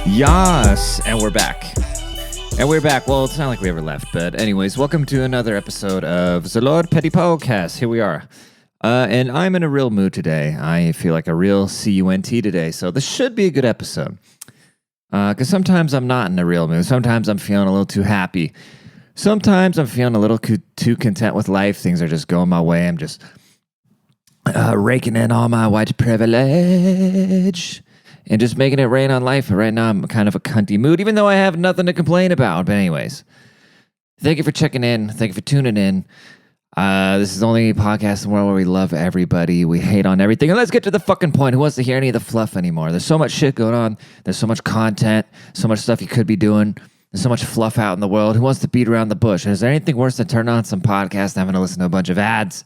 Yas, and we're back. Well, it's not like we ever left, but anyways, welcome to another episode of the Lord Petty Podcast. Here we are. And I'm in a real mood today. I feel like a real CUNT today, so this should be a good episode. Because sometimes I'm not in a real mood. Sometimes I'm feeling a little too happy. Sometimes I'm feeling a little too content with life. Things are just going my way. I'm just raking in all my white privilege and just making it rain on life. Right now, I'm kind of a cunty mood, even though I have nothing to complain about. But anyways, thank you for checking in. Thank you for tuning in. This is the only podcast in the world where we love everybody. We hate on everything. And let's get to the fucking point. Who wants to hear any of the fluff anymore? There's so much shit going on. There's so much content, so much stuff you could be doing. There's so much fluff out in the world. Who wants to beat around the bush? Is there anything worse than turning on some podcast and having to listen to a bunch of ads?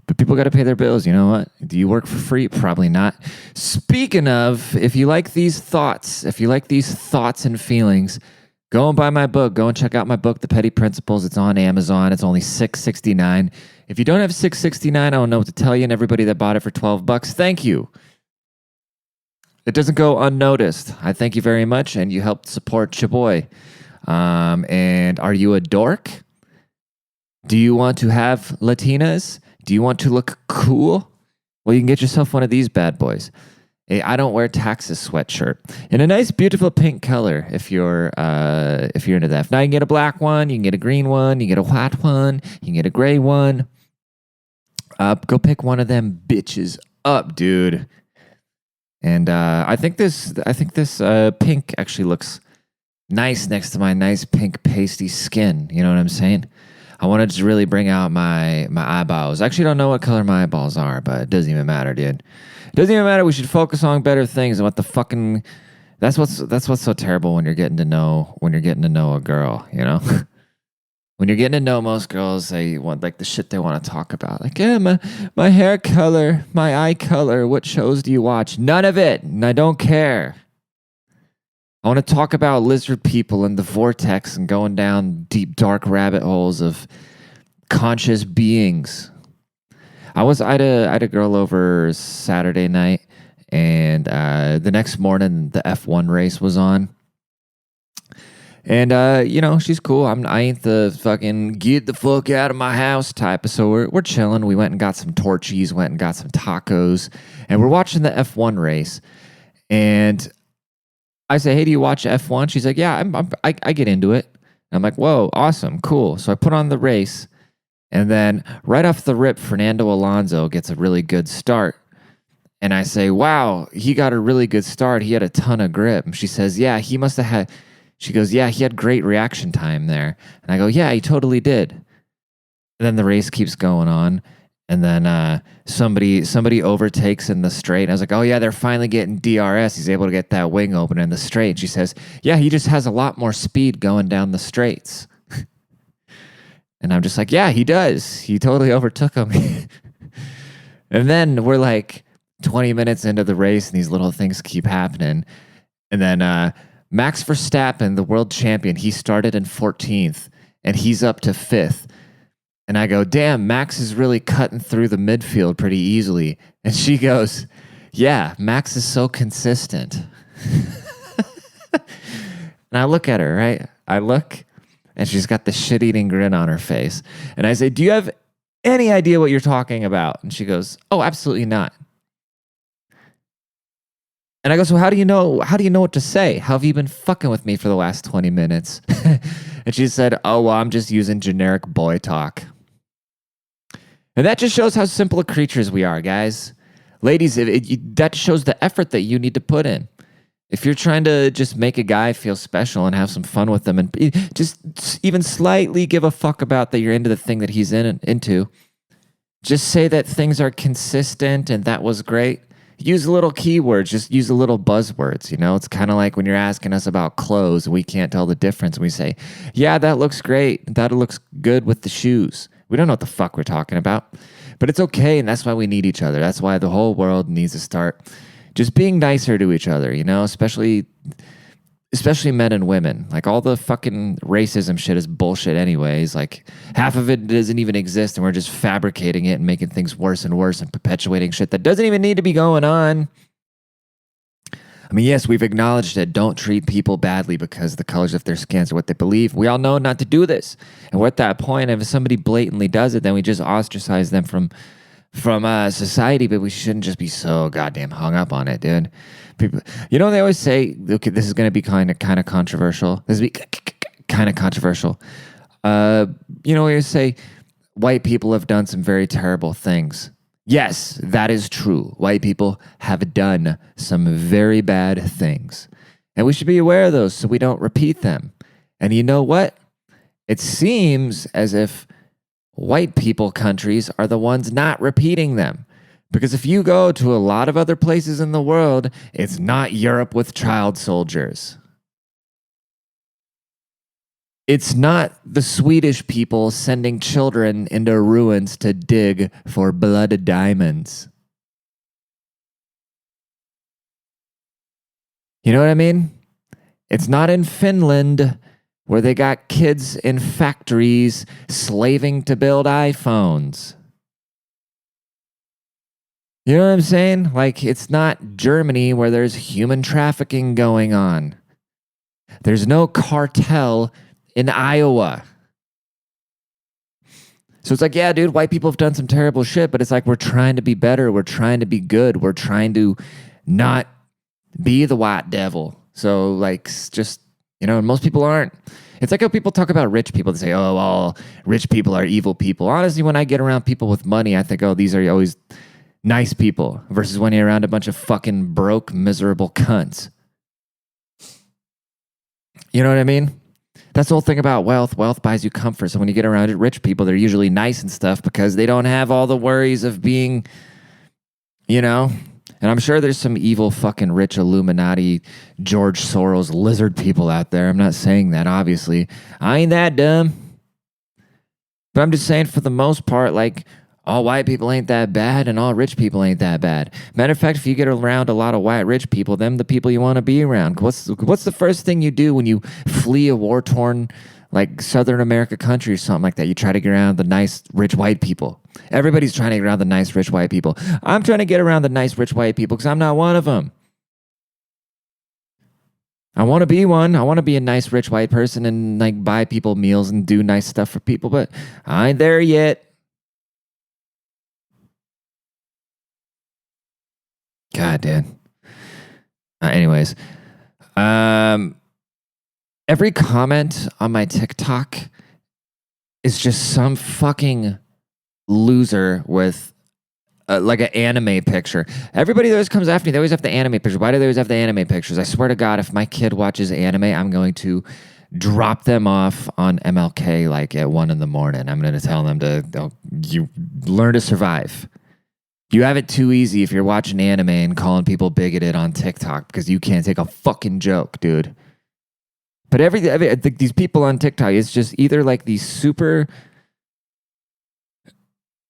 But people got to pay their bills. You know what? Do you work for free? Probably not. Speaking of, if you like these thoughts and feelings, go and buy my book. Go and check out my book, The Petty Principles. It's on Amazon. It's only $6.69. If you don't have $6.69, I don't know what to tell you. And everybody that bought it for $12, thank you. It doesn't go unnoticed. I thank you very much, and you helped support your boy. And are you a dork? Do you want to have Latinas? Do you want to look cool? Well, you can get yourself one of these bad boys. A I don't wear taxes sweatshirt in a nice, beautiful pink color. If you're into that. Now you can get a black one, you can get a green one, you can get a white one, you can get a gray one. Go pick one of them bitches up, dude. And I think this pink actually looks nice next to my nice pink pasty skin. You know what I'm saying? I wanted to really bring out my eyeballs. I actually don't know what color my eyeballs are, but it doesn't even matter, dude. It doesn't even matter. We should focus on better things and what the fucking. That's what's so terrible when you're getting to know a girl, you know. When you're getting to know most girls, they want like the shit they want to talk about. Like, yeah, my hair color, my eye color, what shows do you watch? None of it. And I don't care. I want to talk about lizard people and the vortex and going down deep, dark rabbit holes of conscious beings. I had a girl over Saturday night, and the next morning the F1 race was on. And she's cool. I ain't the fucking get the fuck out of my house type. So we're chilling. We went and got some torchies, went and got some tacos, and we're watching the F1 race. And I say, hey, do you watch F1? She's like, yeah, I get into it. And I'm like, whoa, awesome, cool. So I put on the race, and then right off the rip, Fernando Alonso gets a really good start. And I say, wow, he got a really good start. He had a ton of grip. And she says, yeah, he must have had, she goes, yeah, he had great reaction time there. And I go, yeah, he totally did. And then the race keeps going on. And then somebody overtakes in the straight. And I was like, oh, yeah, they're finally getting DRS. He's able to get that wing open in the straight. And she says, yeah, he just has a lot more speed going down the straights. And I'm just like, yeah, he does. He totally overtook him. And then we're like 20 minutes into the race, and these little things keep happening. And then Max Verstappen, the world champion, he started in 14th, and he's up to 5th. And I go, damn, Max is really cutting through the midfield pretty easily. And she goes, yeah, Max is so consistent. And I look at her, right? I look, and she's got the shit-eating grin on her face. And I say, do you have any idea what you're talking about? And she goes, oh, absolutely not. And I go, so how do you know what to say? How have you been fucking with me for the last 20 minutes? And she said, oh, well, I'm just using generic boy talk. And that just shows how simple creatures we are, guys. Ladies, that shows the effort that you need to put in. If you're trying to just make a guy feel special and have some fun with them and just even slightly give a fuck about that you're into the thing that he's into, just say that things are consistent and that was great. Use a little keywords, just use a little buzzwords, you know? It's kind of like when you're asking us about clothes, we can't tell the difference. We say, yeah, that looks great. That looks good with the shoes. We don't know what the fuck we're talking about, but it's okay. And that's why we need each other. That's why the whole world needs to start just being nicer to each other, you know, especially especially men and women. Like all the fucking racism shit is bullshit anyways. Like half of it doesn't even exist and we're just fabricating it and making things worse and worse and perpetuating shit that doesn't even need to be going on. I mean, yes, we've acknowledged that don't treat people badly because the colors of their skins or what they believe. We all know not to do this. And we're at that point, if somebody blatantly does it, then we just ostracize them from society, but we shouldn't just be so goddamn hung up on it, dude. People, they always say, okay, this is going to be kind of controversial. This is kind of controversial. We always say white people have done some very terrible things. Yes, that is true. White people have done some very bad things. And we should be aware of those so we don't repeat them. And you know what? It seems as if white people countries are the ones not repeating them. Because if you go to a lot of other places in the world, it's not Europe with child soldiers. It's not the Swedish people sending children into ruins to dig for blood diamonds. You know what I mean? It's not in Finland where they got kids in factories slaving to build iPhones. You know what I'm saying? Like, it's not Germany where there's human trafficking going on. There's no cartel in Iowa. So it's like, yeah, dude, white people have done some terrible shit, but it's like we're trying to be better. We're trying to be good. We're trying to not be the white devil. So, like, just, most people aren't. It's like how people talk about rich people. They say, oh, all rich people are evil people. Honestly, when I get around people with money, I think, oh, these are always nice people versus when you're around a bunch of fucking broke, miserable cunts. You know what I mean? That's the whole thing about wealth. Wealth buys you comfort. So when you get around rich people, they're usually nice and stuff because they don't have all the worries of being, And I'm sure there's some evil fucking rich Illuminati, George Soros lizard people out there. I'm not saying that, obviously. I ain't that dumb. But I'm just saying for the most part, like, all white people ain't that bad and all rich people ain't that bad. Matter of fact, if you get around a lot of white rich people, them the people you want to be around. What's the first thing you do when you flee a war-torn, like, Southern America country or something like that? You try to get around the nice, rich white people. Everybody's trying to get around the nice, rich white people. I'm trying to get around the nice, rich white people because I'm not one of them. I want to be one. I want to be a nice, rich white person and, like, buy people meals and do nice stuff for people, but I ain't there yet. God damn. Anyways, every comment on my TikTok is just some fucking loser with like an anime picture. Everybody that always comes after me, they always have the anime picture. Why do they always have the anime pictures? I swear to God, if my kid watches anime, I'm going to drop them off on MLK like at 1 a.m. I'm going to tell them you learn to survive. You have it too easy if you're watching anime and calling people bigoted on TikTok because you can't take a fucking joke, dude. But these people on TikTok, it's just either like these super...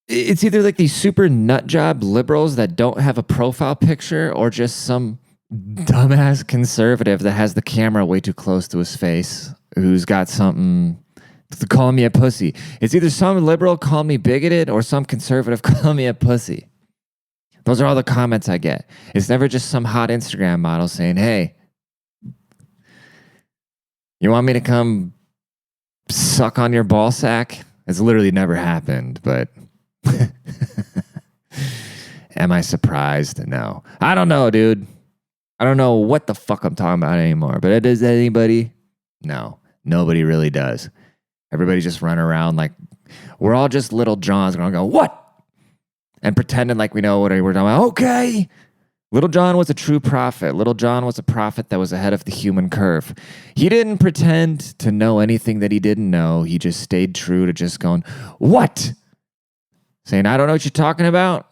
It's either like these super nutjob liberals that don't have a profile picture or just some dumbass conservative that has the camera way too close to his face who's got something... calling me a pussy. It's either some liberal calling me bigoted or some conservative calling me a pussy. Those are all the comments I get. It's never just some hot Instagram model saying, hey, you want me to come suck on your ball sack? It's literally never happened, but am I surprised? No. I don't know, dude. I don't know what the fuck I'm talking about anymore, but does anybody? No, nobody really does. Everybody just run around like we're all just little Johns going to go, what? And pretending like we know what we're talking about. Okay. Little John was a true prophet. Little John was a prophet that was ahead of the human curve. He didn't pretend to know anything that he didn't know. He just stayed true to just going, what? Saying, I don't know what you're talking about.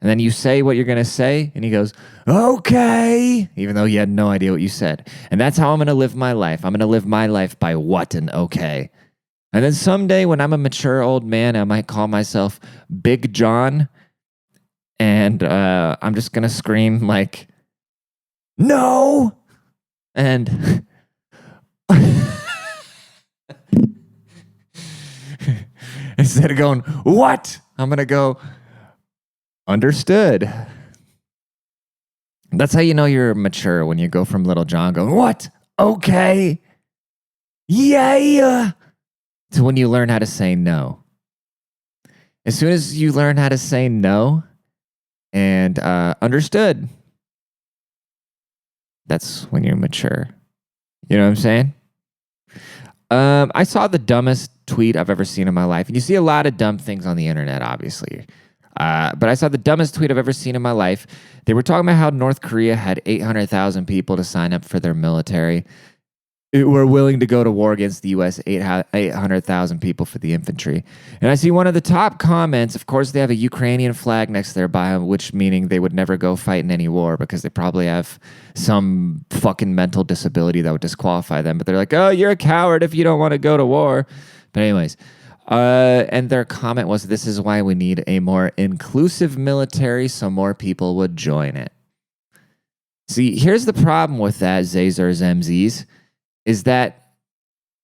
And then you say what you're going to say. And he goes, okay. Even though he had no idea what you said. And that's how I'm going to live my life. I'm going to live my life by what and okay. And then someday when I'm a mature old man, I might call myself Big John. And I'm just going to scream like, no. And Instead of going, what? I'm going to go, understood. That's how you know you're mature, when you go from Little John going, what? Okay. Yeah. To when you learn how to say no. As soon as you learn how to say no and understood, that's when you're mature. You know what I'm saying? I saw the dumbest tweet I've ever seen in my life. And you see a lot of dumb things on the internet, obviously. But I saw the dumbest tweet I've ever seen in my life. They were talking about how North Korea had 800,000 people to sign up for their military. Were willing to go to war against the U.S., 800,000 people for the infantry. And I see one of the top comments, of course, they have a Ukrainian flag next to their bio, which meaning they would never go fight in any war because they probably have some fucking mental disability that would disqualify them. But they're like, oh, you're a coward if you don't want to go to war. But anyways, and their comment was, this is why we need a more inclusive military so more people would join it. See, here's the problem with that, Zazer Zemzis, is that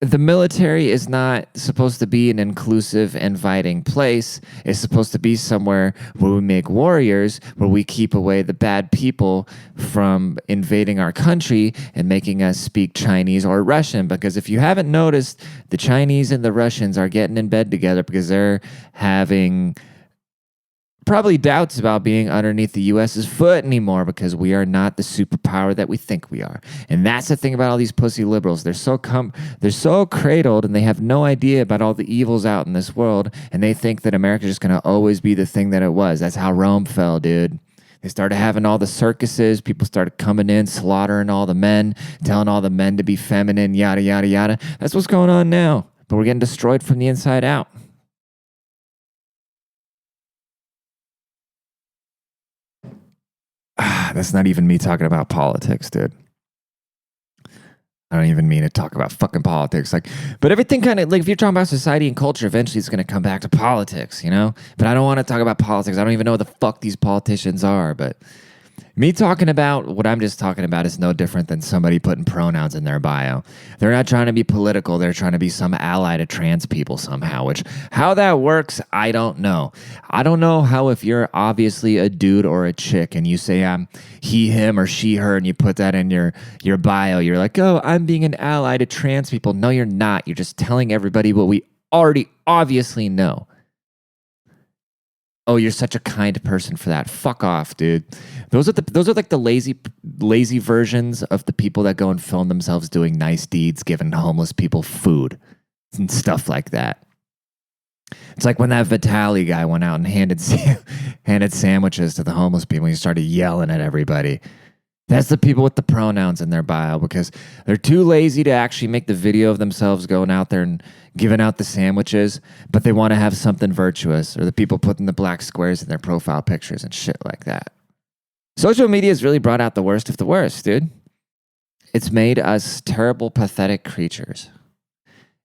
the military is not supposed to be an inclusive, inviting place. It's supposed to be somewhere where we make warriors, where we keep away the bad people from invading our country and making us speak Chinese or Russian. Because if you haven't noticed, the Chinese and the Russians are getting in bed together because they're having probably doubts about being underneath the U.S.'s foot anymore because we are not the superpower that we think we are. And that's the thing about all these pussy liberals. They're so cradled and they have no idea about all the evils out in this world. And they think that America's just going to always be the thing that it was. That's how Rome fell, dude. They started having all the circuses. People started coming in, slaughtering all the men, telling all the men to be feminine, yada, yada, yada. That's what's going on now. But we're getting destroyed from the inside out. That's not even me talking about politics, dude. I don't even mean to talk about fucking politics. But everything kind of, if you're talking about society and culture, eventually it's going to come back to politics, you know? But I don't want to talk about politics. I don't even know what the fuck these politicians are, but me talking about what I'm just talking about is no different than somebody putting pronouns in their bio. They're not trying to be political. They're trying to be some ally to trans people somehow, which how that works, I don't know. I don't know how if you're obviously a dude or a chick and you say I'm he, him, or she, her, and you put that in your bio, you're like, oh, I'm being an ally to trans people. No, you're not. You're just telling everybody what we already obviously know. Oh, you're such a kind person for that. Fuck off, dude. Those are like the lazy versions of the people that go and film themselves doing nice deeds, giving homeless people food and stuff like that. It's like when that Vitali guy went out and handed sandwiches to the homeless people and he started yelling at everybody. That's the people with the pronouns in their bio because they're too lazy to actually make the video of themselves going out there and giving out the sandwiches, but they want to have something virtuous, or the people putting the black squares in their profile pictures and shit like that. Social media has really brought out the worst of the worst, dude. It's made us terrible, pathetic creatures.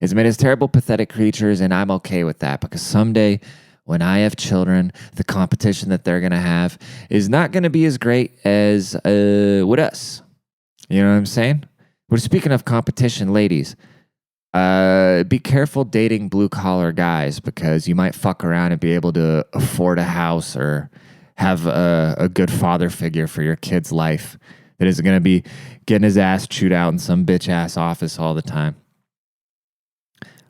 It's made us terrible, pathetic creatures, and I'm okay with that because someday when I have children, the competition that they're going to have is not going to be as great as with us. You know what I'm saying? We're speaking of competition, ladies. Be careful dating blue-collar guys because you might fuck around and be able to afford a house or have a good father figure for your kid's life that isn't going to be getting his ass chewed out in some bitch-ass office all the time.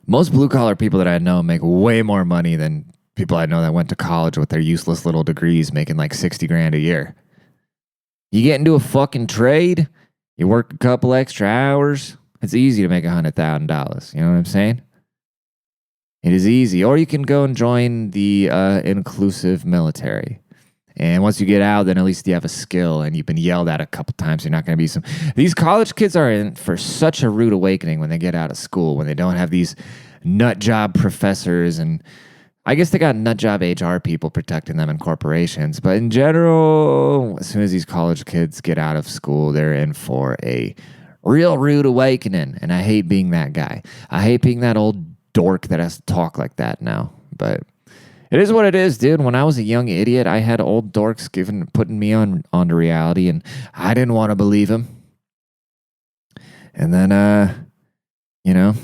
Most blue-collar people that I know make way more money than people I know that went to college with their useless little degrees making like 60 grand a year. You get into a fucking trade, you work a couple extra hours, it's easy to make $100,000. You know what I'm saying? It is easy. Or you can go and join the inclusive military. And once you get out, then at least you have a skill and you've been yelled at a couple times. You're not going to be some... These college kids are in for such a rude awakening when they get out of school, when they don't have these nut job professors and... I guess they got nut job HR people protecting them in corporations. But in general, as soon as these college kids get out of school, they're in for a real rude awakening. And I hate being that guy. I hate being that old dork that has to talk like that now. But it is what it is, dude. When I was a young idiot, I had old dorks putting me onto reality. And I didn't want to believe him. And then you know?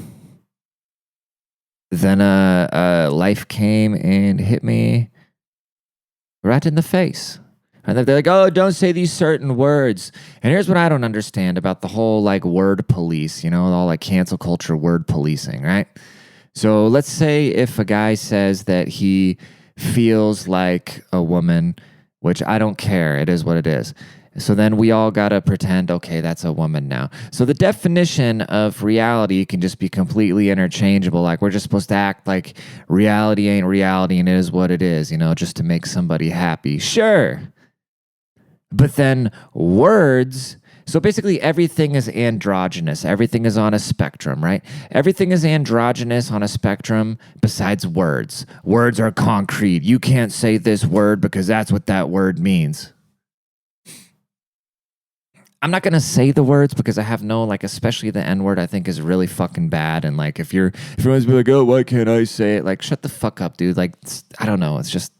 Then life came and hit me right in the face. And they're like, oh, don't say these certain words. And here's what I don't understand about the whole like word police, all like cancel culture word policing, right? So let's say if a guy says that he feels like a woman, which I don't care, it is what it is. So then we all got to pretend, okay, that's a woman now. So the definition of reality can just be completely interchangeable. Like we're just supposed to act like reality ain't reality and it is what it is, just to make somebody happy. Sure. But then words, so basically everything is androgynous. Everything is on a spectrum, right? Everything is androgynous on a spectrum besides words. Words are concrete. You can't say this word because that's what that word means. I'm not going to say the words because I have no, like, especially the N word, I think is really fucking bad. And like, if everyone's be like, oh, why can't I say it? Like, shut the fuck up, dude. Like, I don't know. It's just,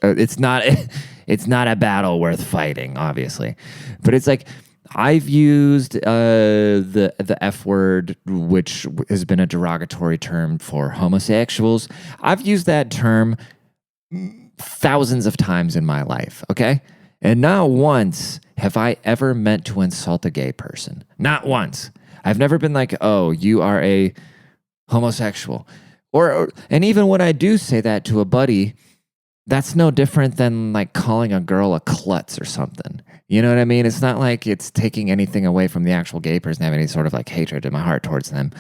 it's not a battle worth fighting, obviously. But it's like, I've used the F word, which has been a derogatory term for homosexuals. I've used that term thousands of times in my life, okay? And not once have I ever meant to insult a gay person. Not once. I've never been like, oh, you are a homosexual. And even when I do say that to a buddy, that's no different than like calling a girl a klutz or something. You know what I mean? It's not like it's taking anything away from the actual gay person, having any sort of like hatred in my heart towards them.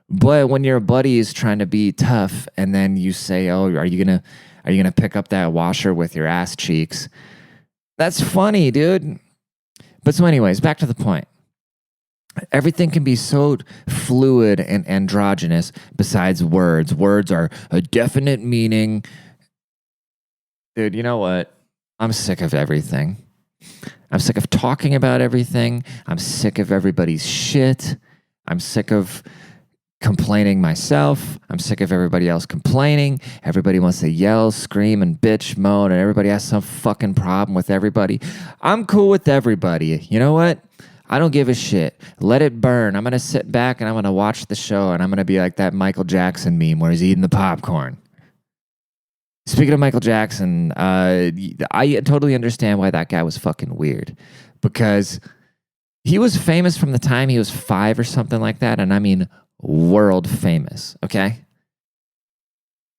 But when your buddy is trying to be tough and then you say, oh, are you gonna pick up that washer with your ass cheeks? That's funny, dude. But so anyways, back to the point. Everything can be so fluid and androgynous besides words. Words are a definite meaning. Dude, you know what? I'm sick of everything. I'm sick of talking about everything. I'm sick of everybody's shit. I'm sick of complaining myself. I'm sick of everybody else complaining. Everybody wants to yell, scream, and bitch, moan, and everybody has some fucking problem with everybody. I'm cool with everybody. You know what? I don't give a shit. Let it burn. I'm going to sit back and I'm going to watch the show and I'm going to be like that Michael Jackson meme where he's eating the popcorn. Speaking of Michael Jackson, I totally understand why that guy was fucking weird because he was famous from the time he was 5 or something like that. And I mean, world famous. Okay.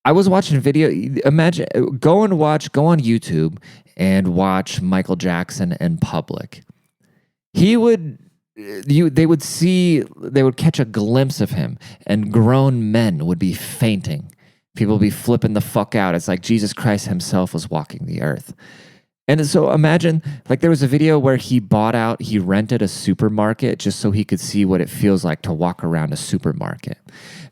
I was watching video. Imagine, go on YouTube and watch Michael Jackson in public. They would catch a glimpse of him and grown men would be fainting. People would be flipping the fuck out. It's like Jesus Christ himself was walking the earth. And so imagine, like there was a video where he rented a supermarket just so he could see what it feels like to walk around a supermarket.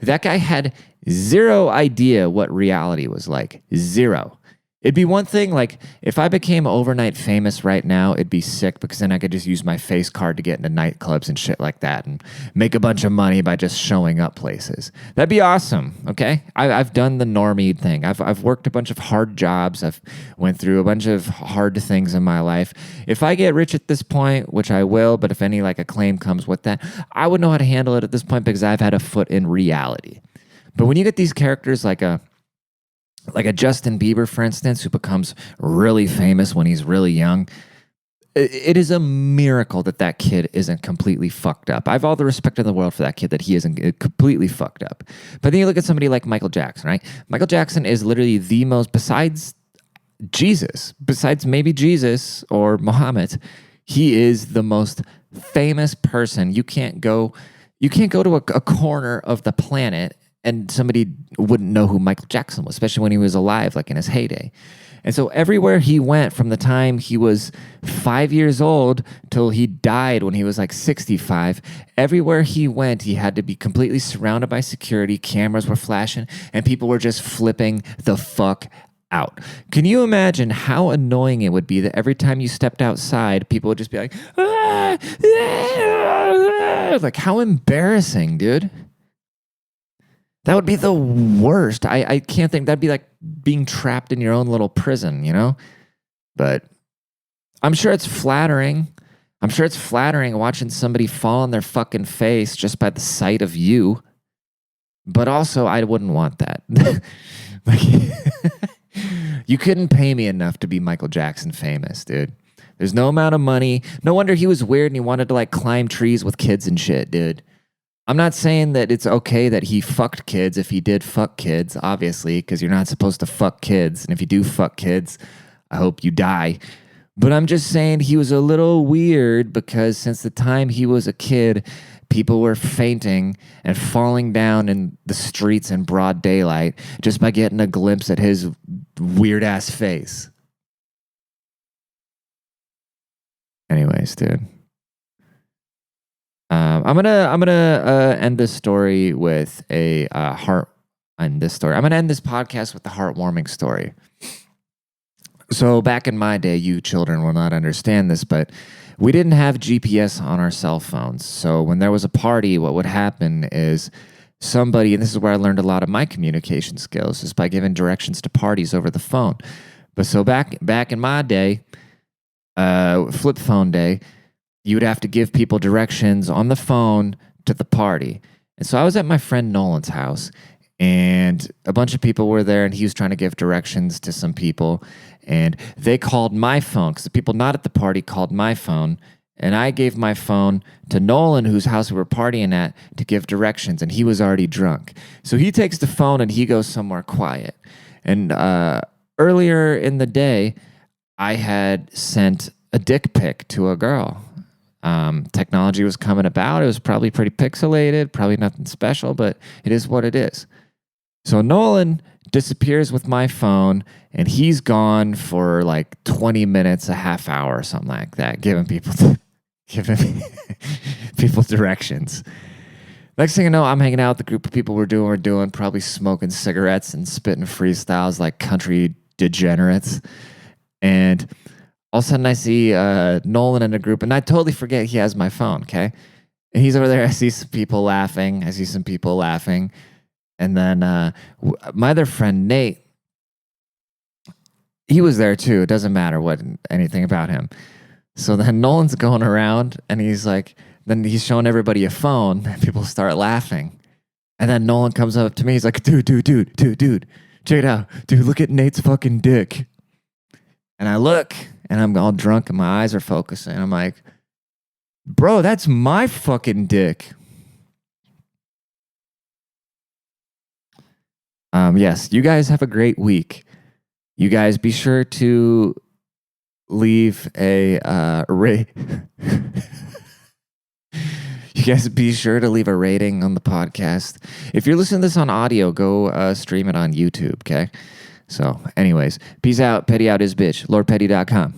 That guy had zero idea what reality was like. Zero. It'd be one thing, like, if I became overnight famous right now, it'd be sick because then I could just use my face card to get into nightclubs and shit like that and make a bunch of money by just showing up places. That'd be awesome, okay? I've done the normie thing. I've worked a bunch of hard jobs. I've went through a bunch of hard things in my life. If I get rich at this point, which I will, but if any, like, acclaim comes with that, I would know how to handle it at this point because I've had a foot in reality. But when you get these characters like a Justin Bieber, for instance, who becomes really famous when he's really young, it is a miracle that kid isn't completely fucked up. I have all the respect in the world for that kid that he isn't completely fucked up. But then you look at somebody like Michael Jackson, right? Michael Jackson is literally the most, besides maybe Jesus or Muhammad, he is the most famous person. You can't go to a corner of the planet and somebody wouldn't know who Michael Jackson was, especially when he was alive, like in his heyday. And so everywhere he went from the time he was 5 years old till he died when he was like 65, everywhere he went, he had to be completely surrounded by security. Cameras were flashing and people were just flipping the fuck out. Can you imagine how annoying it would be that every time you stepped outside, people would just be like, ah, ah, like how embarrassing, dude. That would be the worst. I can't think. That'd be like being trapped in your own little prison, you know? But I'm sure it's flattering. I'm sure it's flattering watching somebody fall on their fucking face just by the sight of you. But also, I wouldn't want that. Like, you couldn't pay me enough to be Michael Jackson famous, dude. There's no amount of money. No wonder he was weird and he wanted to like climb trees with kids and shit, dude. I'm not saying that it's okay that he fucked kids if he did fuck kids, obviously, because you're not supposed to fuck kids. And if you do fuck kids, I hope you die. But I'm just saying he was a little weird because since the time he was a kid, people were fainting and falling down in the streets in broad daylight just by getting a glimpse at his weird ass face. Anyways, dude. I'm gonna end this story with a heart. End this story. I'm gonna end this podcast with a heartwarming story. So back in my day, you children will not understand this, but we didn't have GPS on our cell phones. So when there was a party, what would happen is somebody, and this is where I learned a lot of my communication skills, is by giving directions to parties over the phone. But so back in my day, flip phone day, you would have to give people directions on the phone to the party. And so I was at my friend Nolan's house, and a bunch of people were there, and he was trying to give directions to some people. And they called my phone because the people not at the party called my phone. And I gave my phone to Nolan, whose house we were partying at, to give directions. And he was already drunk. So he takes the phone and he goes somewhere quiet. And earlier in the day, I had sent a dick pic to a girl. Technology was coming about. It was probably pretty pixelated, probably nothing special, but it is what it is. So Nolan disappears with my phone, and he's gone for like 20 minutes, a half hour, or something like that, giving people directions. Next thing I know, I'm hanging out with the group of people we're doing, probably smoking cigarettes and spitting freestyles like country degenerates. And all of a sudden I see Nolan in a group, and I totally forget he has my phone, okay? And he's over there. I see some people laughing. And then my other friend, Nate, he was there too. It doesn't matter anything about him. So then Nolan's going around, and he's like, then he's showing everybody a phone, and people start laughing. And then Nolan comes up to me. He's like, dude, check it out. Dude, look at Nate's fucking dick. And I look, and I'm all drunk, and my eyes are focusing. I'm like, bro, that's my fucking dick. Yes, you guys have a great week. You guys be sure to leave a You guys be sure to leave a rating on the podcast. If you're listening to this on audio, go stream it on YouTube, okay? So, anyways, peace out. Petty out is bitch. LordPetty.com.